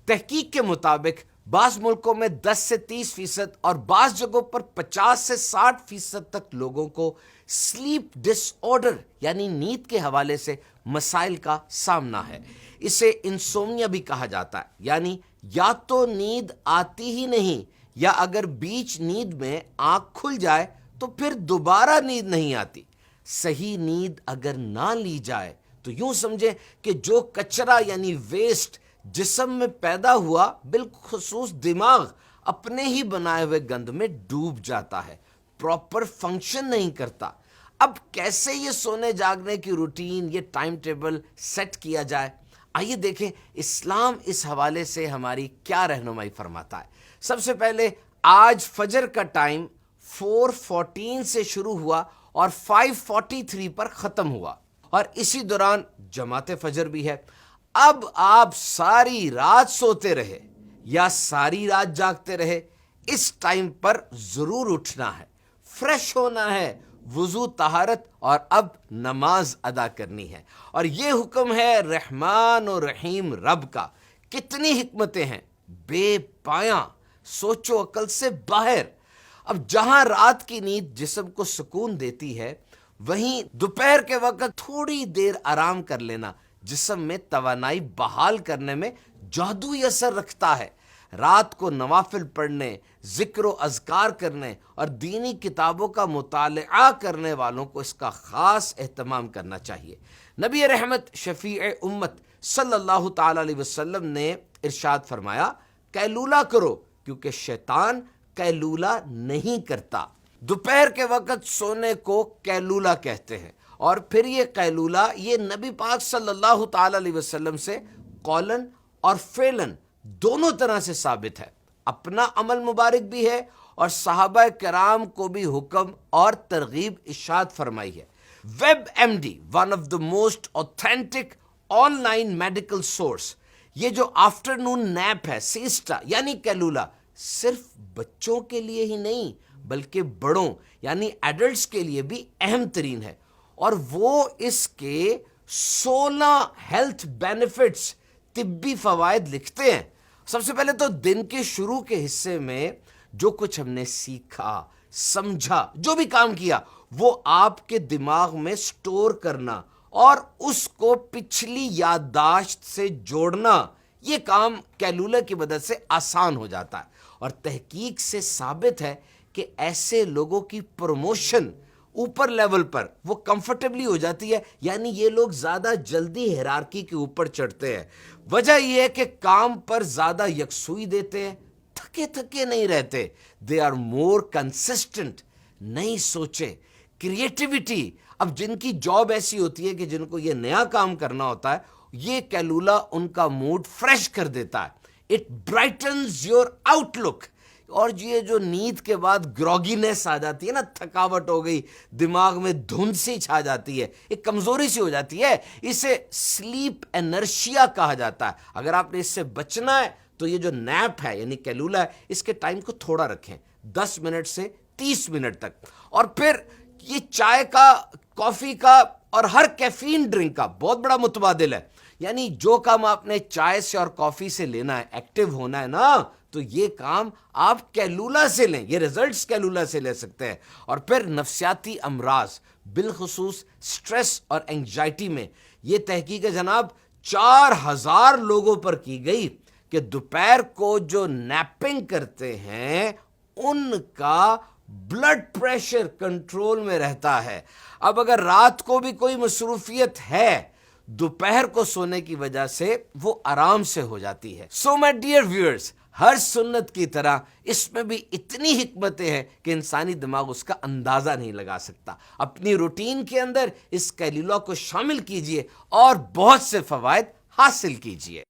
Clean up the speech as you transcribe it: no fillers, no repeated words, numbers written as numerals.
تحقیق کے مطابق بعض ملکوں میں 10 سے 30% اور بعض جگہوں پر 50 سے 60% تک لوگوں کو سلیپ ڈس آرڈر یعنی نیند کے حوالے سے مسائل کا سامنا ہے۔ اسے انسومنیا بھی کہا جاتا ہے، یعنی یا تو نیند آتی ہی نہیں، یا اگر بیچ نیند میں آنکھ کھل جائے تو پھر دوبارہ نیند نہیں آتی۔ صحیح نیند اگر نہ لی جائے تو یوں سمجھیں کہ جو کچرا یعنی ویسٹ جسم میں پیدا ہوا بالخصوص دماغ اپنے ہی بنائے ہوئے گند میں ڈوب جاتا ہے، پراپر فنکشن نہیں کرتا۔ اب کیسے یہ سونے جاگنے کی روٹین، یہ ٹائم ٹیبل سیٹ کیا جائے؟ آئیے دیکھیں اسلام اس حوالے سے ہماری کیا رہنمائی فرماتا ہے۔ سب سے پہلے آج فجر کا ٹائم 4:14 سے شروع ہوا اور 5:43 پر ختم ہوا، اور اسی دوران جماعت فجر بھی ہے۔ اب آپ ساری رات سوتے رہے یا ساری رات جاگتے رہے، اس ٹائم پر ضرور اٹھنا ہے، فریش ہونا ہے، وضو طہارت اور اب نماز ادا کرنی ہے۔ اور یہ حکم ہے رحمان و رحیم رب کا۔ کتنی حکمتیں ہیں، بے پایاں، سوچ و عقل سے باہر۔ اب جہاں رات کی نیند جسم کو سکون دیتی ہے، وہیں دوپہر کے وقت تھوڑی دیر آرام کر لینا جسم میں توانائی بحال کرنے میں جادوئی اثر رکھتا ہے۔ رات کو نوافل پڑھنے، ذکر و اذکار کرنے اور دینی کتابوں کا مطالعہ کرنے والوں کو اس کا خاص اہتمام کرنا چاہیے۔ نبی رحمت شفیع امت صلی اللہ تعالی علیہ وسلم نے ارشاد فرمایا، قیلولہ کرو کیونکہ شیطان قیلولہ نہیں کرتا۔ دوپہر کے وقت سونے کو قیلولہ کہتے ہیں، اور پھر یہ قیلولہ یہ نبی پاک صلی اللہ تعالی علیہ وسلم سے قولن اور فعلن دونوں طرح سے ثابت ہے۔ اپنا عمل مبارک بھی ہے اور صحابہ کرام کو بھی حکم اور ترغیب ارشاد فرمائی ہے۔ WebMD one of the most authentic online medical source, یہ جو آفٹرنون نیپ ہے، سیسٹا یعنی قیلولہ، صرف بچوں کے لیے ہی نہیں بلکہ بڑوں یعنی ایڈلٹس کے لیے بھی اہم ترین ہے، اور وہ اس کے 16 ہیلتھ بینیفٹس، طبی فوائد لکھتے ہیں۔ سب سے پہلے تو دن کے شروع کے حصے میں جو کچھ ہم نے سیکھا، سمجھا، جو بھی کام کیا، وہ آپ کے دماغ میں سٹور کرنا اور اس کو پچھلی یادداشت سے جوڑنا، یہ کام قیلولہ کی مدد سے آسان ہو جاتا ہے۔ اور تحقیق سے ثابت ہے کہ ایسے لوگوں کی پروموشن اوپر لیول پر وہ کمفرٹیبلی ہو جاتی ہے، یعنی یہ لوگ زیادہ جلدی ہیرارکی کے اوپر چڑھتے ہیں۔ وجہ یہ ہے کہ کام پر زیادہ یکسوئی دیتے ہیں، تھکے تھکے نہیں رہتے۔ دے آر مور کنسسٹنٹ، نئی سوچیں، کریٹیوٹی۔ اب جن کی جاب ایسی ہوتی ہے کہ جن کو یہ نیا کام کرنا ہوتا ہے، یہ قیلولہ ان کا موڈ فریش کر دیتا ہے۔ اٹ برائٹنز یور آؤٹ لک۔ اور یہ جو نیند کے بعد گروگینس آ جاتی ہے نا، تھکاوٹ ہو گئی، دماغ میں دھند سی چھا جاتی ہے، ایک کمزوری سی ہو جاتی ہے، اسے سلیپ انرشیا کہا جاتا ہے۔ اگر آپ نے اس سے بچنا ہے تو یہ جو نیپ ہے یعنی قیلولہ ہے، اس کے ٹائم کو تھوڑا رکھیں، 10 منٹ سے 30 منٹ تک۔ اور پھر یہ چائے کا، کافی کا اور ہر کیفین ڈرنک کا بہت بڑا متبادل ہے، یعنی جو کام آپ نے چائے سے اور کافی سے لینا ہے، ایکٹیو ہونا ہے نا، تو یہ کام آپ قیلولہ سے لیں، یہ ریزلٹس قیلولہ سے لے سکتے ہیں۔ اور پھر نفسیاتی امراض بالخصوص سٹریس اور انگزائٹی میں یہ تحقیق جناب 4000 لوگوں پر کی گئی کہ دوپہر کو جو نیپنگ کرتے ہیں ان کا بلڈ پریشر کنٹرول میں رہتا ہے۔ اب اگر رات کو بھی کوئی مصروفیت ہے، دوپہر کو سونے کی وجہ سے وہ آرام سے ہو جاتی ہے۔ سو مائی ڈیئر ویورز، ہر سنت کی طرح اس میں بھی اتنی حکمتیں ہیں کہ انسانی دماغ اس کا اندازہ نہیں لگا سکتا۔ اپنی روٹین کے اندر اس قیلولہ کو شامل کیجئے اور بہت سے فوائد حاصل کیجئے۔